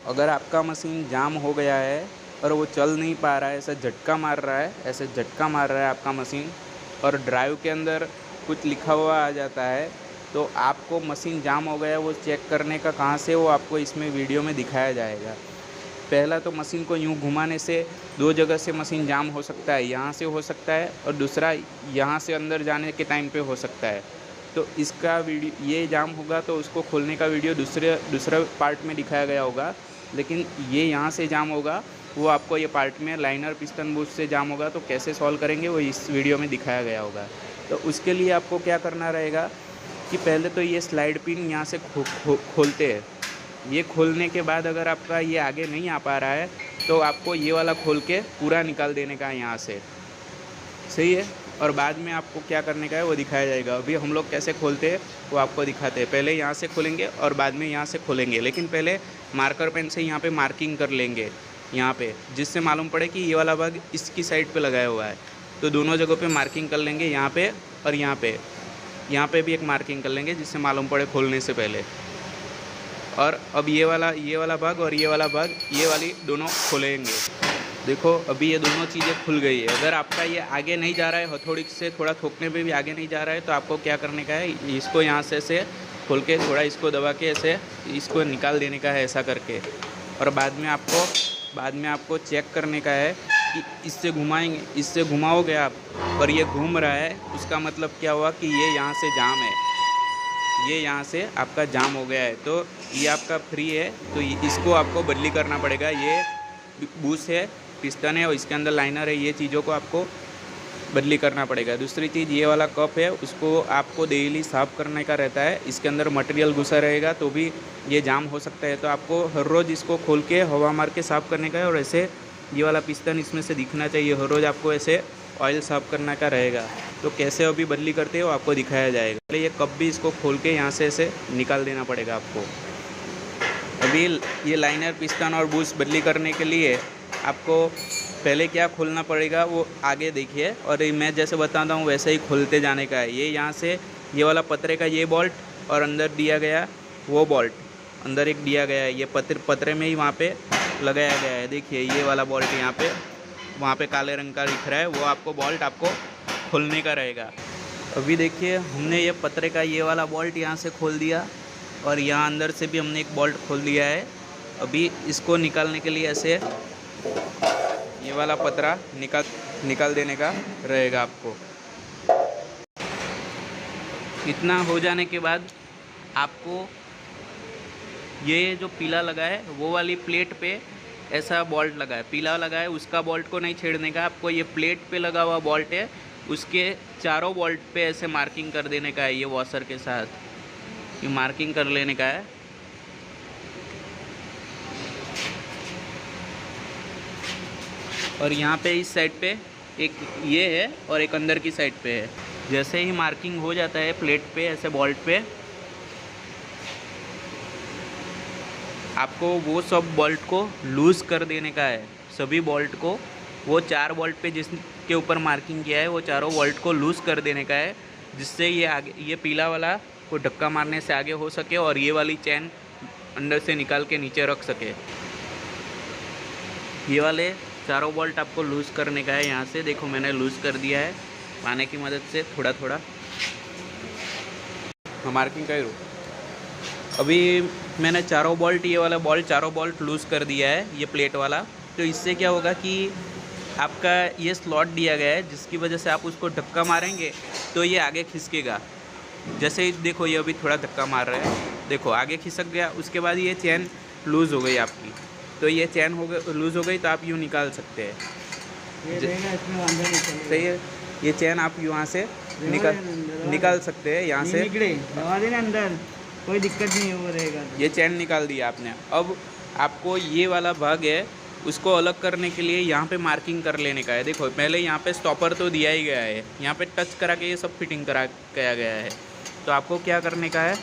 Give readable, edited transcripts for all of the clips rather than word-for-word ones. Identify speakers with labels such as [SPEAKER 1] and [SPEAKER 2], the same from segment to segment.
[SPEAKER 1] अगर आपका मशीन जाम हो गया है और वो चल नहीं पा रहा है, ऐसा झटका मार रहा है, ऐसे झटका मार रहा है आपका मशीन, और ड्राइव के अंदर कुछ लिखा हुआ आ जाता है, तो आपको मशीन जाम हो गया वो चेक करने का कहाँ से, वो आपको इसमें वीडियो में दिखाया जाएगा। पहला तो मशीन को यूँ घुमाने से दो जगह से मशीन जाम हो सकता है, यहाँ से हो सकता है और दूसरा यहाँ से अंदर जाने के टाइम पे हो सकता है। तो इसका वीडियो, ये जाम होगा तो उसको खोलने का वीडियो दूसरा पार्ट में दिखाया गया होगा, लेकिन ये यहाँ से जाम होगा वो आपको ये पार्ट में लाइनर पिस्टन बूस्ट से जाम होगा, तो कैसे सॉल्व करेंगे वो इस वीडियो में दिखाया गया होगा। तो उसके लिए आपको क्या करना रहेगा कि पहले तो ये स्लाइड पिन यहाँ से खोलते हैं। ये खोलने के बाद अगर आपका ये आगे नहीं आ पा रहा है तो आपको ये वाला खोल के पूरा निकाल देने का है यहाँ से, सही है। और बाद में आपको क्या करने का है वो दिखाया जाएगा। अभी हम लोग कैसे खोलते हैं वो आपको दिखाते हैं। पहले यहाँ से खोलेंगे और बाद में यहाँ से खोलेंगे, लेकिन पहले मार्कर पेन से यहाँ पे मार्किंग कर लेंगे यहाँ पे, जिससे मालूम पड़े कि ये वाला भाग इसकी साइड पे लगाया हुआ है। तो दोनों जगहों पे मार्किंग कर लेंगे, यहाँ पे और यहाँ पे भी एक मार्किंग कर लेंगे, जिससे मालूम पड़े खोलने से पहले। और अब ये वाला भाग और ये वाला भाग, ये वाली दोनों खोलेंगे। देखो अभी ये दोनों चीज़ें खुल गई है। अगर आपका ये आगे नहीं जा रहा है, हथौड़ी से थोड़ा ठोकने पे भी आगे नहीं जा रहा है, तो आपको क्या करने का है, इसको यहाँ से ऐसे खोल के थोड़ा इसको दबा के ऐसे इसको निकाल देने का है, ऐसा करके। और बाद में आपको चेक करने का है कि इससे घुमाएंगे, इससे घुमाओगे आप और ये घूम रहा है, उसका मतलब क्या हुआ कि ये यहाँ से जाम है, ये यहाँ से आपका जाम हो गया है। तो ये आपका फ्री है, तो इसको आपको बदली करना पड़ेगा। ये बूस्ट है, पिस्टन है और इसके अंदर लाइनर है, ये चीज़ों को आपको बदली करना पड़ेगा। दूसरी चीज़, ये वाला कप है, उसको आपको डेली साफ़ करने का रहता है। इसके अंदर मटेरियल घुसा रहेगा तो भी ये जाम हो सकता है, तो आपको हर रोज़ इसको खोल के हवा मार के साफ़ करने का है। और ऐसे ये वाला पिस्टन इसमें से दिखना चाहिए, हर रोज़ आपको ऐसे ऑयल साफ़ करने का रहेगा। तो कैसे अभी बदली करते हो आपको दिखाया जाएगा। पहले ये कप भी इसको खोल के यहाँ से ऐसे निकाल देना पड़ेगा आपको। अभी ये लाइनर पिस्टन और बूस्ट बदली करने के लिए आपको पहले क्या खोलना पड़ेगा वो आगे देखिए, और मैं जैसे बताता हूँ वैसे ही खोलते जाने का है। ये यहाँ से ये वाला पतरे का ये बोल्ट और अंदर दिया गया वो बोल्ट, अंदर एक दिया गया है, ये पतरे में ही वहाँ पे लगाया गया है। देखिए ये वाला बोल्ट यहाँ पे, वहाँ पे काले रंग का दिख रहा है, वो आपको बोल्ट आपको खोलने का रहेगा। अभी देखिए हमने ये पतरे का ये वाला बोल्ट यहाँ से खोल दिया और यहाँ अंदर से भी हमने एक बोल्ट खोल दिया है। अभी इसको निकालने के लिए ऐसे ये वाला पतरा निकाल देने का रहेगा आपको। इतना हो जाने के बाद आपको ये जो पीला लगा है वो वाली प्लेट पे ऐसा बोल्ट लगा है, पीला लगा है, उसका बोल्ट को नहीं छेड़ने का। आपको ये प्लेट पे लगा हुआ बोल्ट है, उसके चारों बोल्ट पे ऐसे मार्किंग कर देने का है। ये वॉशर के साथ ये मार्किंग कर लेने का है। और यहाँ पे इस साइड पे एक ये है और एक अंदर की साइड पे है। जैसे ही मार्किंग हो जाता है प्लेट पे ऐसे बोल्ट पे, आपको वो सब बोल्ट को लूज़ कर देने का है। सभी बोल्ट को, वो 4 बोल्ट पे जिसके ऊपर मार्किंग किया है वो चारों बोल्ट को लूज़ कर देने का है, जिससे ये आगे ये पीला वाला को धक्का मारने से आगे हो सके और ये वाली चैन अंदर से निकाल के नीचे रख सके। ये वाले चारों बोल्ट आपको लूज़ करने का है। यहाँ से देखो मैंने लूज़ कर दिया है पाने की मदद से, थोड़ा थोड़ा मार्किंग करो। अभी मैंने चारों बोल्ट, ये वाला बोल्ट चारों बोल्ट लूज़ कर दिया है, ये प्लेट वाला। तो इससे क्या होगा कि आपका ये स्लॉट दिया गया है, जिसकी वजह से आप उसको धक्का मारेंगे तो ये आगे खिसकेगा। जैसे ही देखो ये अभी थोड़ा धक्का मार रहा है, देखो आगे खिसक गया। उसके बाद ये चैन लूज़ हो गई आपकी, तो ये चैन लूज़ हो गई तो आप यूँ निकाल सकते हैं। सही है, ये चैन आप यहाँ से निकाल सकते हैं, यहाँ से
[SPEAKER 2] अंदर कोई दिक्कत नहीं हो रहेगा।
[SPEAKER 1] ये चैन निकाल दिया आपने। अब आपको ये वाला भाग है उसको अलग करने के लिए यहाँ पे मार्किंग कर लेने का है। देखो पहले यहाँ पे स्टॉपर तो दिया ही गया है, यहाँ पे टच करा के ये सब फिटिंग करा गया है। तो आपको क्या करने का है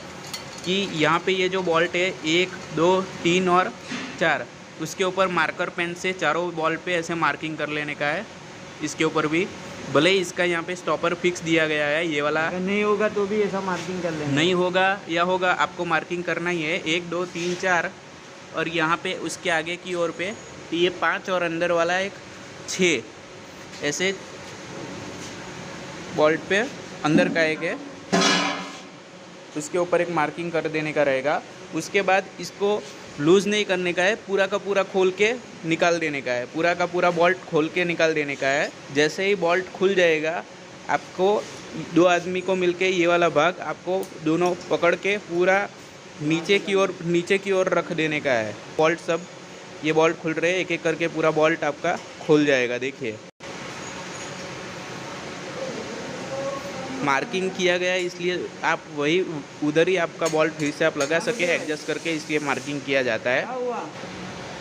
[SPEAKER 1] कि यहाँ पे ये जो बोल्ट है 1, 2, 3 और 4, उसके ऊपर मार्कर पेन से चारों बोल्ट पे ऐसे मार्किंग कर लेने का है। इसके ऊपर भी भले ही इसका यहाँ पे स्टॉपर फिक्स दिया गया है, ये वाला
[SPEAKER 2] अगर नहीं होगा तो भी ऐसा मार्किंग कर लेना।
[SPEAKER 1] नहीं होगा या होगा, आपको मार्किंग करना ही है। 1, 2, 3, 4 और यहाँ पे उसके आगे की ओर पे ये 5 और अंदर वाला एक 6 ऐसे बोल्ट पे अंदर का एक है, उसके ऊपर एक मार्किंग कर देने का रहेगा। उसके बाद इसको लूज़ नहीं करने का है, पूरा का पूरा खोल के निकाल देने का है, पूरा का पूरा बोल्ट खोल के निकाल देने का है। जैसे ही बोल्ट खुल जाएगा आपको 2 आदमी को मिलके ये वाला भाग आपको दोनों पकड़ के पूरा नीचे की ओर रख देने का है। बोल्ट सब ये बोल्ट खुल रहे हैं, एक एक करके पूरा बोल्ट आपका खुल जाएगा। देखिए मार्किंग किया गया है, इसलिए आप वही उधर ही आपका बोल्ट फिर से आप लगा सके एडजस्ट करके, इसलिए मार्किंग किया जाता है।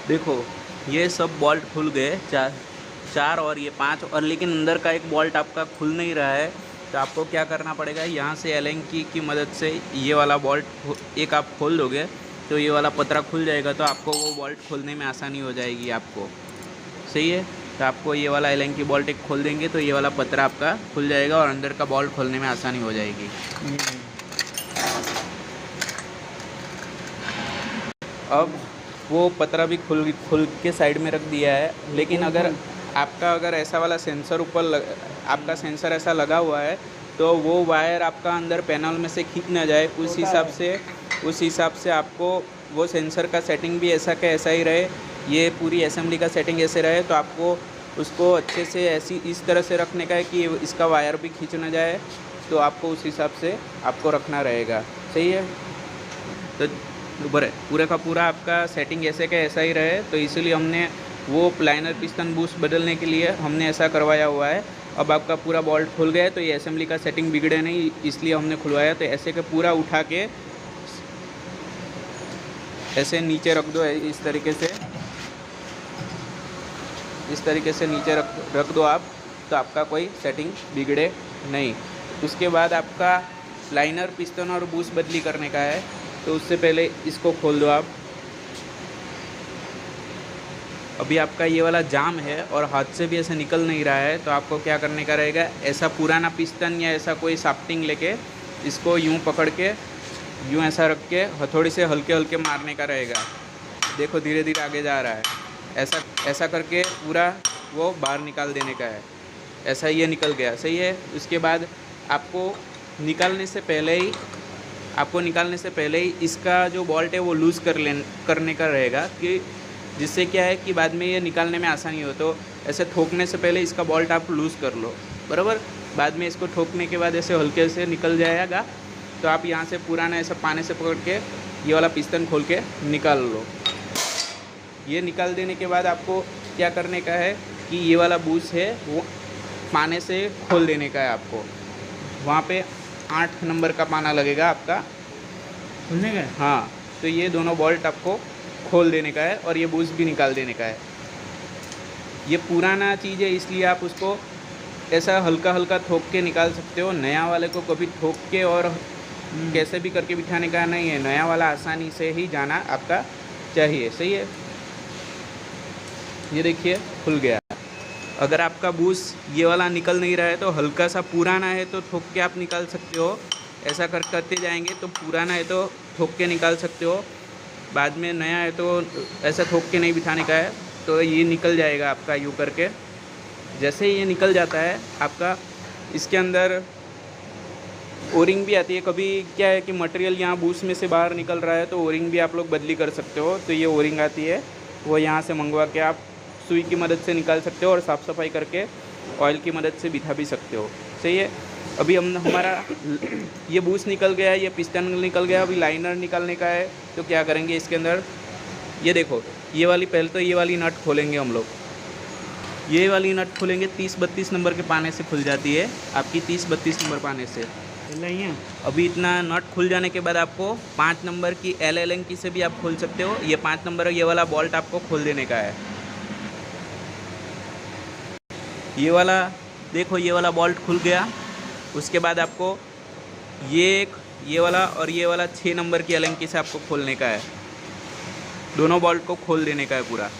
[SPEAKER 1] देखो ये सब बोल्ट खुल गए, चार और ये 5 और, लेकिन अंदर का एक बोल्ट आपका खुल नहीं रहा है। तो आपको क्या करना पड़ेगा, यहाँ से एलन की मदद से ये वाला बोल्ट एक आप खोल दोगे तो ये वाला पतरा खुल जाएगा, तो आपको वो बोल्ट खोलने में आसानी हो जाएगी आपको। सही है, तो आपको ये वाला एलन की बोल्ट एक खोल देंगे तो ये वाला पतरा आपका खुल जाएगा और अंदर का बोल्ट खोलने में आसानी हो जाएगी। अब वो पतरा भी खुल के साइड में रख दिया है, लेकिन अगर ऐसा वाला सेंसर आपका सेंसर ऐसा लगा हुआ है तो वो वायर आपका अंदर पैनल में से खींच ना जाए, उस हिसाब से आपको वो सेंसर का सेटिंग भी ऐसा का ऐसा ही रहे, ये पूरी असेंबली का सेटिंग ऐसे रहे। तो आपको उसको अच्छे से इस तरह से रखने का है कि इसका वायर भी खींच ना जाए, तो आपको उस हिसाब से आपको रखना रहेगा। सही है, तो पूरे का पूरा आपका सेटिंग ऐसे का ऐसा ही रहे, तो इसीलिए हमने वो लाइनर पिस्टन बूस्ट बदलने के लिए हमने ऐसा करवाया हुआ है। अब आपका पूरा बोल्ट खुल गया है तो ये असेंबली का सेटिंग बिगड़े नहीं, इसलिए हमने खुलवाया। तो ऐसे के पूरा उठा के ऐसे नीचे रख दो, इस तरीके से नीचे रख दो आप, तो आपका कोई सेटिंग बिगड़े नहीं। उसके बाद आपका लाइनर पिस्टन और बूस्ट बदली करने का है, तो उससे पहले इसको खोल दो आप। अभी आपका ये वाला जाम है और हाथ से भी ऐसे निकल नहीं रहा है, तो आपको क्या करने का रहेगा, ऐसा पुराना पिस्टन या ऐसा कोई शाफ्टिंग लेके इसको यूं पकड़ के यूं ऐसा रख के हथौड़ी से हल्के हल्के मारने का रहेगा। देखो धीरे धीरे आगे जा रहा है, ऐसा करके पूरा वो बाहर निकाल देने का है। ऐसा ये निकल गया। सही है, उसके बाद आपको निकालने से पहले ही इसका जो बोल्ट है वो लूज़ करने का रहेगा, कि जिससे क्या है कि बाद में ये निकालने में आसानी हो। तो ऐसे ठोकने से पहले इसका बोल्ट आप लूज़ कर लो, बराबर। बाद में इसको ठोकने के बाद ऐसे हल्के से निकल जाएगा, तो आप यहाँ से पुराना ऐसा पाने से पकड़ के ये वाला पिस्टन खोल के निकाल लो। ये निकाल देने के बाद आपको क्या करने का है कि ये वाला बूस है वो पाने से खोल देने का है आपको। वहाँ पे 8 नंबर का पाना लगेगा आपका
[SPEAKER 2] खुलने का।
[SPEAKER 1] हाँ, तो ये दोनों बोल्ट आपको खोल देने का है और ये बूस भी निकाल देने का है। ये पुराना चीज़ है, इसलिए आप उसको ऐसा हल्का हल्का ठोक के निकाल सकते हो। नया वाले को कभी ठोक के और कैसे भी करके बिठाने का नहीं है, नया वाला आसानी से ही जाना आपका चाहिए। सही है, ये देखिए खुल गया। अगर आपका बूस ये वाला निकल नहीं रहा है तो हल्का सा पुराना है तो ठोक के आप निकाल सकते हो। ऐसा करते जाएंगे तो पुराना है तो ठोक के निकाल सकते हो, बाद में नया है तो ऐसा ठोक के नहीं बिठाने का है, तो ये निकल जाएगा आपका यूँ करके। जैसे ही ये निकल जाता है आपका, इसके अंदर ओरिंग भी आती है। कभी क्या है कि मटेरियल यहाँ बूस में से बाहर निकल रहा है तो ओरिंग भी आप लोग बदली कर सकते हो। तो ये ओरिंग आती है, वो यहाँ से मंगवा के आप सुई की मदद से निकाल सकते हो और साफ़ सफाई करके ऑयल की मदद से बिठा भी सकते हो। सही है, अभी हमारा ये बूस निकल गया, ये पिस्टन निकल गया, अभी लाइनर निकालने का है। तो क्या करेंगे, इसके अंदर ये देखो, पहले तो ये वाली नट खोलेंगे हम लोग। ये वाली नट खोलेंगे 30-32 नंबर के पाने से खुल जाती है आपकी, 30-32 नंबर पाने से। अभी इतना नट खुल जाने के बाद आपको 5 नंबर की एल की से भी आप खोल सकते हो। ये 5 नंबर ये वाला बोल्ट आपको खोल देने का है। ये वाला देखो, ये वाला बोल्ट खुल गया। उसके बाद आपको ये वाला और ये वाला 6 नंबर की एल से आपको खोलने का है। दोनों बोल्ट को खोल देने का है पूरा।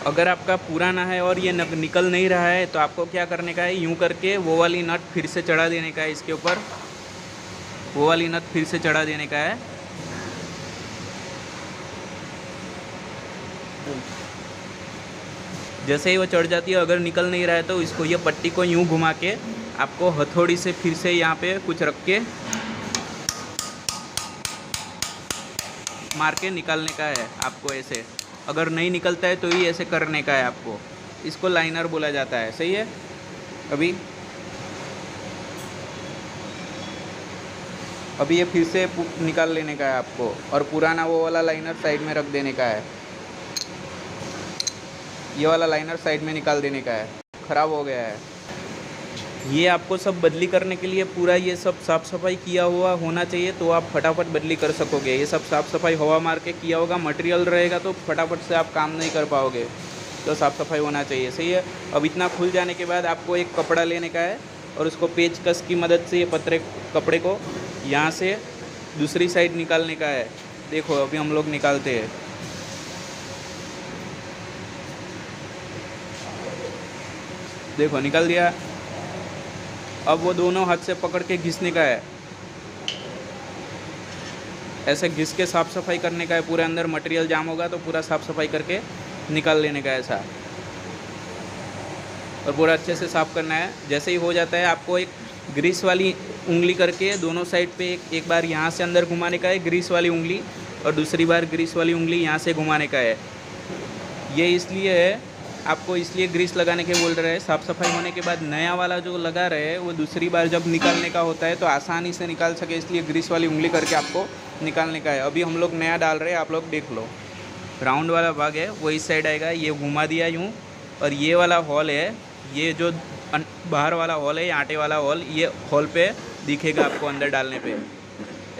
[SPEAKER 1] अगर आपका पुराना है और ये निकल नहीं रहा है तो आपको क्या करने का है, यूं करके वो वाली नट फिर से चढ़ा देने का है इसके ऊपर। वो वाली नट फिर से चढ़ा देने का है। जैसे ही वो चढ़ जाती है, अगर निकल नहीं रहा है तो इसको, ये पट्टी को यूं घुमा के आपको हथौड़ी से फिर से यहाँ पे कुछ रख के मार के निकालने का है आपको ऐसे। अगर नहीं निकलता है तो ही ऐसे करने का है आपको। इसको लाइनर बोला जाता है। सही है। अभी ये फिर से निकाल लेने का है आपको, और पुराना वो वाला लाइनर साइड में रख देने का है। ये वाला लाइनर साइड में निकाल देने का है, ख़राब हो गया है। ये आपको सब बदली करने के लिए पूरा ये सब साफ़ सफाई किया हुआ होना चाहिए, तो आप फटाफट बदली कर सकोगे। ये सब साफ़ सफाई हवा मार के किया होगा, मटेरियल रहेगा तो फटाफट से आप काम नहीं कर पाओगे, तो साफ़ सफाई होना चाहिए। सही है। अब इतना खुल जाने के बाद आपको एक कपड़ा लेने का है और उसको पेचकस की मदद से ये कपड़े को यहाँ से दूसरी साइड निकालने का है। देखो अभी हम लोग निकालते हैं। देखो निकाल दिया। अब वो दोनों हाथ से पकड़ के घिसने का है, ऐसे घिस के साफ़ सफाई करने का है। पूरे अंदर मटेरियल जाम होगा तो पूरा साफ़ सफाई करके निकाल लेने का है ऐसा, और पूरा अच्छे से साफ़ करना है। जैसे ही हो जाता है आपको एक ग्रीस वाली उंगली करके दोनों साइड पे एक बार यहाँ से अंदर घुमाने का है ग्रीस वाली उंगली, और दूसरी बार ग्रीस वाली उंगली यहाँ से घुमाने का है। ये इसलिए है, आपको इसलिए ग्रीस लगाने के बोल रहे हैं। साफ़ सफाई होने के बाद नया वाला जो लगा रहे हैं वो दूसरी बार जब निकालने का होता है तो आसानी से निकाल सके, इसलिए ग्रीस वाली उंगली करके आपको निकालने का है। अभी हम लोग नया डाल रहे हैं, आप लोग देख लो। राउंड वाला भाग है वो इस साइड आएगा, ये घुमा दिया यूँ, और ये वाला हॉल है, ये जो बाहर वाला हॉल है, आटे वाला हॉल, ये हॉल पे दिखेगा आपको अंदर डालने पे।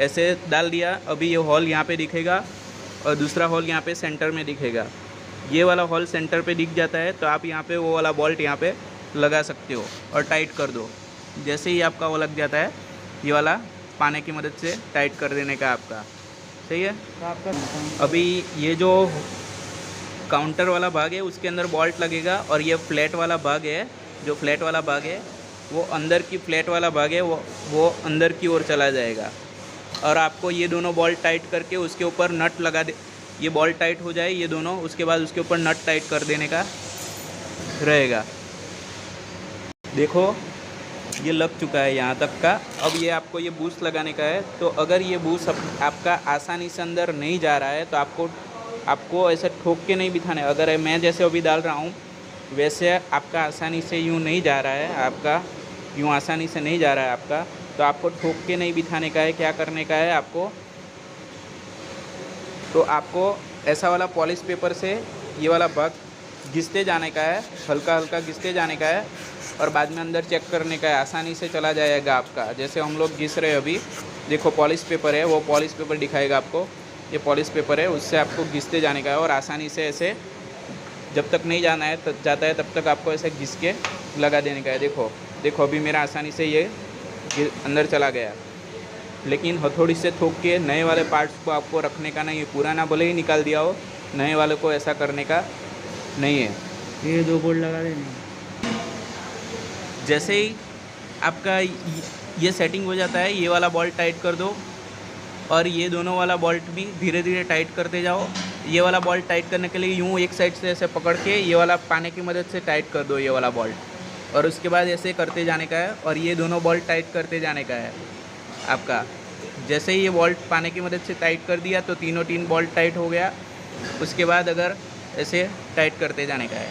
[SPEAKER 1] ऐसे डाल दिया। अभी ये हॉल यहाँ पे दिखेगा और दूसरा हॉल यहाँ पे सेंटर में दिखेगा। ये वाला हॉल सेंटर पे दिख जाता है तो आप यहाँ पे वो वाला बोल्ट यहाँ पे लगा सकते हो और टाइट कर दो। जैसे ही आपका वो लग जाता है, ये वाला पाने की मदद से टाइट कर देने का आपका। सही है। अभी ये जो काउंटर वाला भाग है उसके अंदर बोल्ट लगेगा, और ये फ्लैट वाला भाग है, जो फ्लैट वाला भाग है वो अंदर की फ्लैट वाला भाग है वो अंदर की ओर चला जाएगा, और आपको ये दोनों बोल्ट टाइट करके उसके ऊपर नट लगा दे। ये बोल्ट टाइट हो जाए ये दोनों, उसके बाद उसके ऊपर नट टाइट कर देने का रहेगा। देखो ये लग चुका है यहाँ तक का। अब ये आपको ये बूस्ट लगाने का है, तो अगर ये बूस्ट आपका आसानी से अंदर नहीं जा रहा है तो आपको ऐसे ठोक के नहीं बिठाना है। अगर मैं जैसे अभी डाल रहा हूँ वैसे आपका आसानी से यूँ नहीं जा रहा है, आपका यूँ आसानी से नहीं जा रहा है आपका, तो आपको ठोक के नहीं बिठाने का है। क्या करने का है आपको, तो आपको ऐसा वाला पॉलिश पेपर से ये वाला भाग घिसते जाने का है, हल्का हल्का घिसते जाने का है, और बाद में अंदर चेक करने का है। आसानी से चला जाएगा आपका। जैसे हम लोग घिस रहे हैं अभी, देखो पॉलिश पेपर है, वो पॉलिश पेपर दिखाएगा आपको। ये पॉलिश पेपर है, उससे आपको घिसते जाने का है, और आसानी से ऐसे जब तक नहीं जाता है तब तक आपको ऐसे घिस के लगा देने का है। देखो अभी मेरा आसानी से ये अंदर चला गया, लेकिन हथौड़ी से ठोक के नए वाले पार्ट्स को आपको रखने का नहीं है। पुराना भले ही निकाल दिया हो, नए वाले को ऐसा करने का नहीं है।
[SPEAKER 2] ये दो बोल्ट लगा देने।
[SPEAKER 1] जैसे ही आपका ये सेटिंग हो जाता है, ये वाला बोल्ट टाइट कर दो, और ये दोनों वाला बोल्ट भी धीरे धीरे टाइट करते जाओ। ये वाला बोल्ट टाइट करने के लिए यूँ एक साइड से ऐसे पकड़ के ये वाला पाने की मदद से टाइट कर दो ये वाला बोल्ट, और उसके बाद ऐसे करते जाने का है, और ये दोनों बोल्ट टाइट करते जाने का है आपका। जैसे ही ये बोल्ट पाने की मदद से टाइट कर दिया तो तीन बोल्ट टाइट हो गया। उसके बाद अगर ऐसे टाइट करते जाने का है।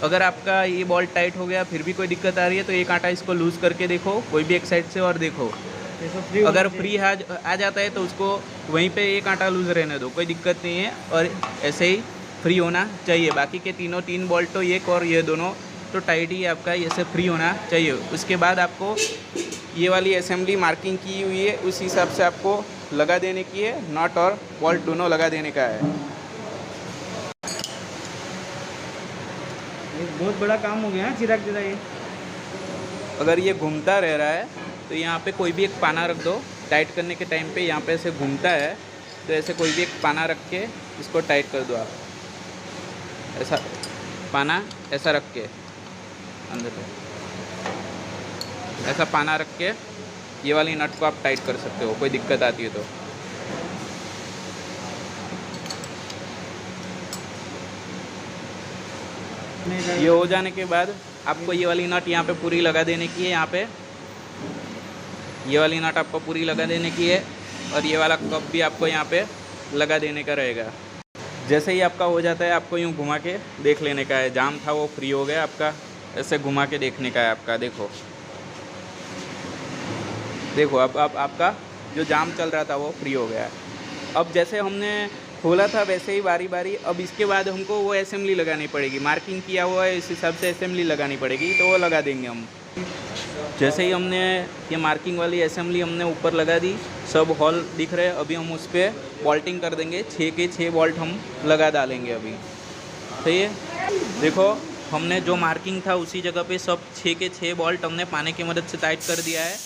[SPEAKER 1] अगर आपका ये बोल्ट टाइट हो गया फिर भी कोई दिक्कत आ रही है तो एक आटा इसको लूज़ करके देखो, कोई भी एक साइड से, और देखो अगर फ्री आ जाता है तो उसको वहीं पे एक आटा लूज़ रहने दो, कोई दिक्कत नहीं है, और ऐसे ही फ्री होना चाहिए। बाकी के तीन बोल्ट तो एक और ये दोनों तो टाइट ही आपका ऐसे फ्री होना चाहिए। उसके बाद आपको ये वाली असेंबली मार्किंग की हुई है, उस हिसाब से आपको लगा देने की है। नट और बोल्ट दोनों लगा देने का है।
[SPEAKER 2] बहुत बड़ा काम हो गया है चिराग दादा ये।
[SPEAKER 1] अगर ये घूमता रह रहा है तो यहाँ पे कोई भी एक पाना रख दो। टाइट करने के टाइम पे यहाँ पे ऐसे घूमता है तो ऐसे कोई भी एक पाना रख के इसको टाइट कर दो आप। ऐसा पाना ऐसा रख के अंदर से ऐसा पाना रख के ये वाली नट को आप टाइट कर सकते हो, कोई दिक्कत आती है तो। ये हो जाने के बाद आपको ये वाली नट यहाँ पे पूरी लगा देने की है। यहाँ पे ये वाली नट आपको पूरी लगा देने की है और ये वाला कप भी आपको यहाँ पे लगा देने का रहेगा। जैसे ही आपका हो जाता है आपको यूँ घुमा के देख लेने का है। जाम था वो फ्री हो गया आपका, ऐसे घुमा के देखने का है आपका। देखो देखो अब आपका जो जाम चल रहा था वो फ्री हो गया है। अब जैसे हमने खोला था वैसे ही बारी बारी, अब इसके बाद हमको वो असेंबली लगानी पड़ेगी। मार्किंग किया हुआ है इस हिसाब से असेंबली लगानी पड़ेगी, तो वो लगा देंगे हम। जैसे ही हमने ये मार्किंग वाली असेंबली हमने ऊपर लगा दी, सब हॉल दिख रहे हैं। अभी हम उस पर बोल्टिंग कर देंगे, 6 के 6 बोल्ट हम लगा डालेंगे अभी। सही है। देखो हमने जो मार्किंग था उसी जगह पे सब 6 के 6 बोल्ट हमने पाने की मदद से टाइट कर दिया है।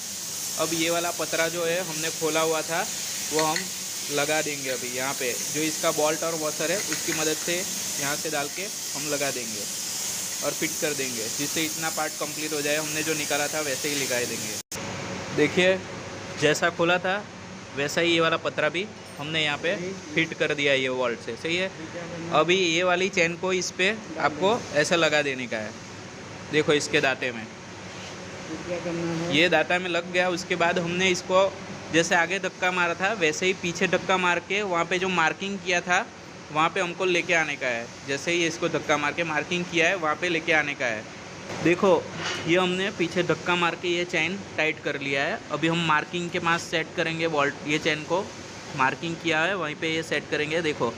[SPEAKER 1] अब ये वाला पतरा जो है हमने खोला हुआ था वो हम लगा देंगे अभी यहाँ पे। जो इसका बोल्ट और वॉशर है उसकी मदद से यहाँ से डाल के हम लगा देंगे और फिट कर देंगे, जिससे इतना पार्ट कंप्लीट हो जाए। हमने जो निकाला था वैसे ही लगा देंगे। देखिए जैसा खोला था वैसा ही ये वाला पतरा भी हमने यहाँ पे फिट कर दिया है ये वॉल्ट से। सही है। अभी ये वाली चैन को इस पे आपको ऐसा लगा देने का है। देखो इसके दांते में, ये दांता में लग गया। उसके बाद हमने इसको जैसे आगे धक्का मारा था वैसे ही पीछे धक्का मार के वहाँ पे जो मार्किंग किया था वहाँ पे हमको लेके आने का है। जैसे ही इसको धक्का मार के मार्किंग किया है वहाँ पे लेके आने का है। देखो ये हमने पीछे धक्का मार के ये चैन टाइट कर लिया है। अभी हम मार्किंग के पास सेट करेंगे बोल्ट। ये चैन को मार्किंग किया है वहीं पे ये सेट करेंगे। देखो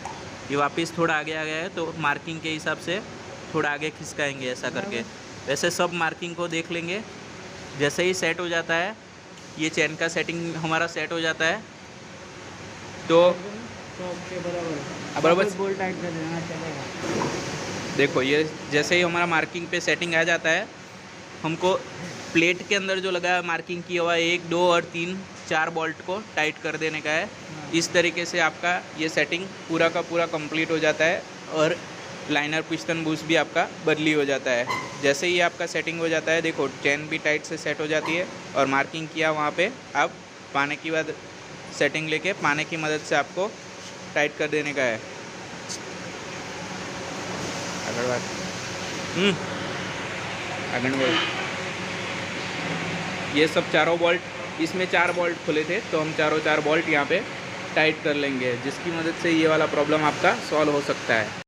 [SPEAKER 1] ये वापस थोड़ा आगे आ गया है तो मार्किंग के हिसाब से थोड़ा आगे खिसकाएंगे ऐसा करके। वैसे सब मार्किंग को देख लेंगे। जैसे ही सेट हो जाता है, ये चैन का सेटिंग हमारा सेट हो जाता है तो बराबर
[SPEAKER 2] बोल्ट टाइट कर देना चलेगा।
[SPEAKER 1] देखो ये जैसे ही हमारा मार्किंग पे सेटिंग आ जाता है, हमको प्लेट के अंदर जो लगा है मार्किंग किया हुआ 1, 2 और 3, 4 बोल्ट को टाइट कर देने का है। इस तरीके से आपका ये सेटिंग पूरा का पूरा कंप्लीट हो जाता है और लाइनर पिस्टन बूस्ट भी आपका बदली हो जाता है। जैसे ही आपका सेटिंग हो जाता है, देखो चैन भी टाइट से सेट हो जाती है और मार्किंग किया वहाँ पे आप पाने की बाद सेटिंग लेके पाने की मदद से आपको टाइट कर देने का है। अगर बात ये सब चारों बोल्ट, इसमें 4 बोल्ट खुले थे तो हम चारों 4 बोल्ट यहाँ पे टाइट कर लेंगे, जिसकी मदद से ये वाला प्रॉब्लम आपका सॉल्व हो सकता है।